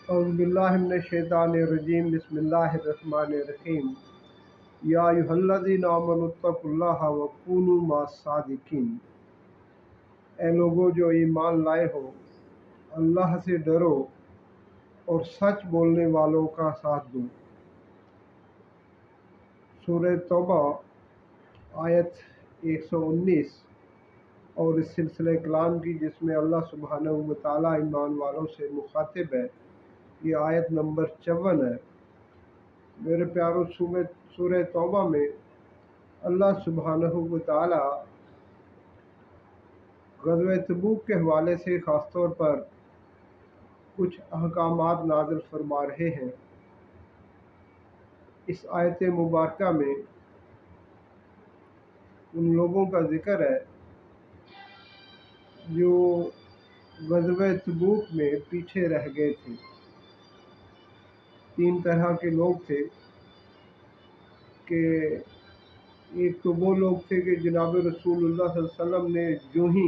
اعوذ باللہ من الشیطان الرجیم بسم اللہ الرحمن الرحیم یا ایھا الذین آمنوا اتقوا اللہ وکونوا مع الصادقین، اے لوگو جو ایمان لائے ہو، اللہ سے ڈرو اور سچ بولنے والوں کا ساتھ دو۔ سورہ توبہ آیت 119 اور اس سلسلہ کلام کی جس میں اللہ سبحانہ وتعالیٰ ایمان والوں سے مخاطب ہے، یہ آیت نمبر 54 ہے۔ میرے پیارو، سورہ توبہ میں اللہ سبحانہ وتعالی غزوہ تبوک کے حوالے سے خاص طور پر کچھ احکامات نازل فرما رہے ہیں۔ اس آیت مبارکہ میں ان لوگوں کا ذکر ہے جو غزوہ تبوک میں پیچھے رہ گئے تھے۔ تین طرح کے لوگ تھے کہ ایک تو وہ لوگ تھے کہ جناب رسول اللہ صلی اللہ علیہ وسلم نے جو ہی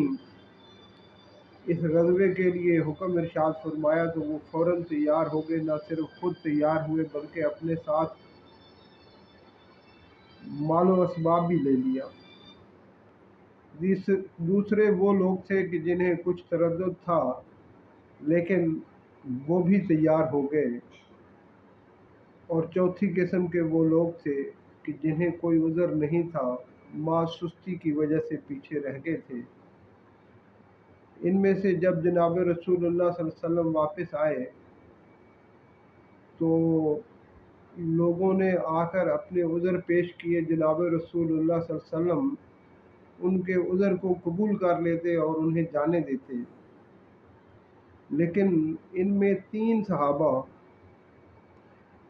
اس غزوے کے لیے حکم ارشاد فرمایا تو وہ فوراً تیار ہو گئے، نہ صرف خود تیار ہوئے بلکہ اپنے ساتھ مال و اسباب بھی لے لیا۔ دوسرے وہ لوگ تھے کہ جنہیں کچھ تردد تھا لیکن وہ بھی تیار ہو گئے، اور چوتھی قسم کے وہ لوگ تھے کہ جنہیں کوئی عذر نہیں تھا، ماں سستی کی وجہ سے پیچھے رہ گئے تھے۔ ان میں سے جب جناب رسول اللہ صلی اللہ علیہ وسلم واپس آئے تو لوگوں نے آ کر اپنے عذر پیش کیے، جناب رسول اللہ صلی اللہ علیہ وسلم ان کے عذر کو قبول کر لیتے اور انہیں جانے دیتے۔ لیکن ان میں 3 صحابہ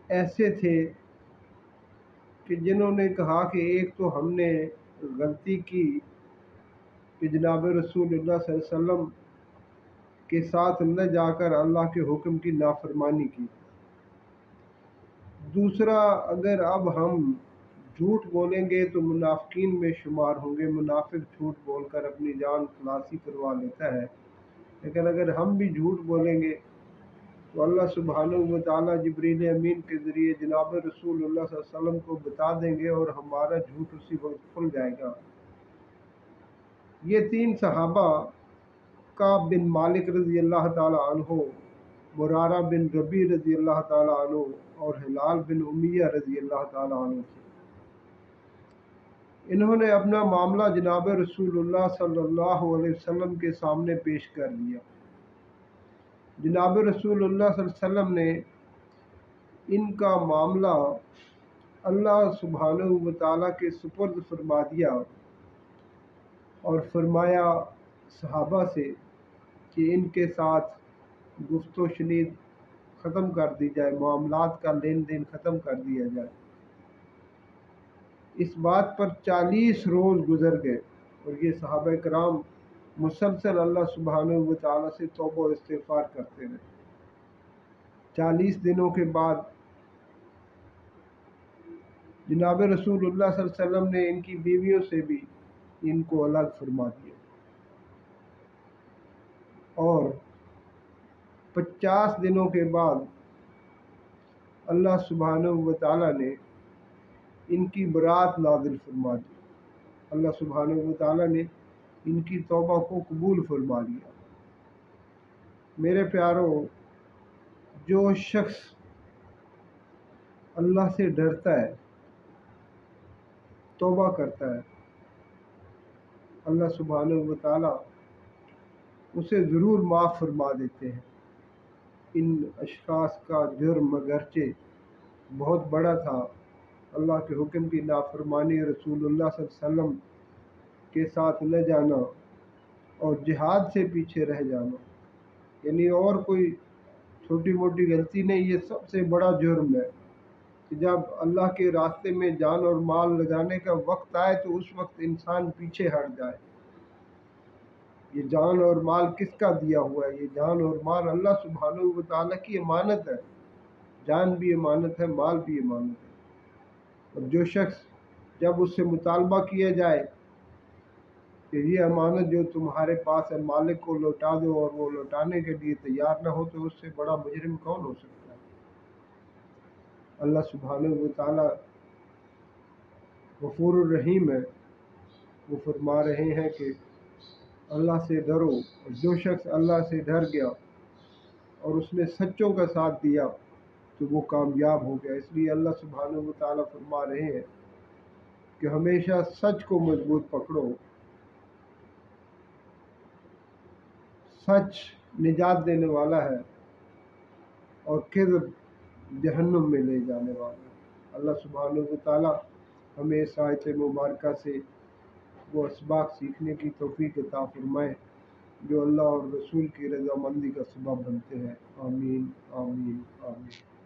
ایسے تھے کہ جنہوں نے کہا کہ ایک تو ہم نے غلطی کی کہ جناب رسول اللہ صلی اللہ علیہ وسلم کے ساتھ نہ جا کر اللہ کے حکم کی نافرمانی کی۔ دوسرا، اگر اب ہم جھوٹ بولیں گے تو منافقین میں شمار ہوں گے۔ منافق جھوٹ بول کر اپنی جان خلاصی کروا لیتا ہے، لیکن اگر ہم بھی جھوٹ بولیں گے تو اللہ سبحانہ وتعالیٰ جبریل امین کے ذریعے جناب رسول اللہ صلی اللہ علیہ وسلم کو بتا دیں گے اور ہمارا جھوٹ اسی وقت کھل جائے گا۔ یہ 3 صحابہ کعب بن مالک رضی اللہ تعالیٰ عنہ، مرارہ بن ربیع رضی اللہ تعالیٰ عنہ اور ہلال بن امیہ رضی اللہ تعالیٰ عنہ تھے۔ انہوں نے اپنا معاملہ جناب رسول اللہ صلی اللہ علیہ وسلم کے سامنے پیش کر دیا۔ جناب رسول اللہ صلی اللہ علیہ وسلم نے ان کا معاملہ اللہ سبحانہ وتعالیٰ کے سپرد فرما دیا اور فرمایا صحابہ سے کہ ان کے ساتھ گفت و شنید ختم کر دی جائے، معاملات کا لین دین ختم کر دیا جائے۔ اس بات پر 40 روز گزر گئے اور یہ صحابہ کرام مسلسل اللہ سبحانہ وتعالیٰ سے توبہ و استغفار کرتے رہے۔ 40 دنوں کے بعد جناب رسول اللہ صلی اللہ علیہ وسلم نے ان کی بیویوں سے بھی ان کو الگ فرما دیا، اور 50 دنوں کے بعد اللہ سبحانہ وتعالیٰ نے ان کی برات نازل فرما دی۔ اللہ سبحانہ وتعالیٰ نے ان کی توبہ کو قبول فرما لیا۔ میرے پیارو، جو شخص اللہ سے ڈرتا ہے، توبہ کرتا ہے، اللہ سبحانہ وتعالیٰ اسے ضرور معاف فرما دیتے ہیں۔ ان اشخاص کا جرم اگرچہ بہت بڑا تھا، اللہ کے حکم کی نافرمانی، رسول اللہ صلی اللہ علیہ وسلم کے ساتھ نہ جانا اور جہاد سے پیچھے رہ جانا، یعنی اور کوئی چھوٹی موٹی غلطی نہیں، یہ سب سے بڑا جرم ہے کہ جب اللہ کے راستے میں جان اور مال لگانے کا وقت آئے تو اس وقت انسان پیچھے ہٹ جائے۔ یہ جان اور مال کس کا دیا ہوا ہے؟ یہ جان اور مال اللہ سبحانہ وتعالیٰ کی امانت ہے۔ جان بھی امانت ہے، مال بھی امانت ہے، اور جو شخص جب اس سے مطالبہ کیا جائے کہ کہ یہ امانت جو تمہارے پاس ہے مالک کو لوٹا دو، اور وہ لوٹانے کے لیے تیار نہ ہو تو اس سے بڑا مجرم کون ہو سکتا ہے؟ اللہ سبحانہ و تعالیٰ غفور الرحیم ہے، وہ فرما رہے ہیں کہ اللہ سے ڈرو، اور جو شخص اللہ سے ڈر گیا اور اس نے سچوں کا ساتھ دیا تو وہ کامیاب ہو گیا۔ اس لیے اللہ سبحانہ و تعالیٰ فرما رہے ہیں کہ ہمیشہ سچ کو مضبوط پکڑو، سچ نجات دینے والا ہے اور کذب جہنم میں لے جانے والا ہے۔ اللہ سبحانہ و تعالیٰ ہمیں اس آیت مبارکہ سے وہ اسباق سیکھنے کی توفیق عطا فرمائے جو اللہ اور رسول کی رضامندی کا سبب بنتے ہیں۔ آمین آمین آمین۔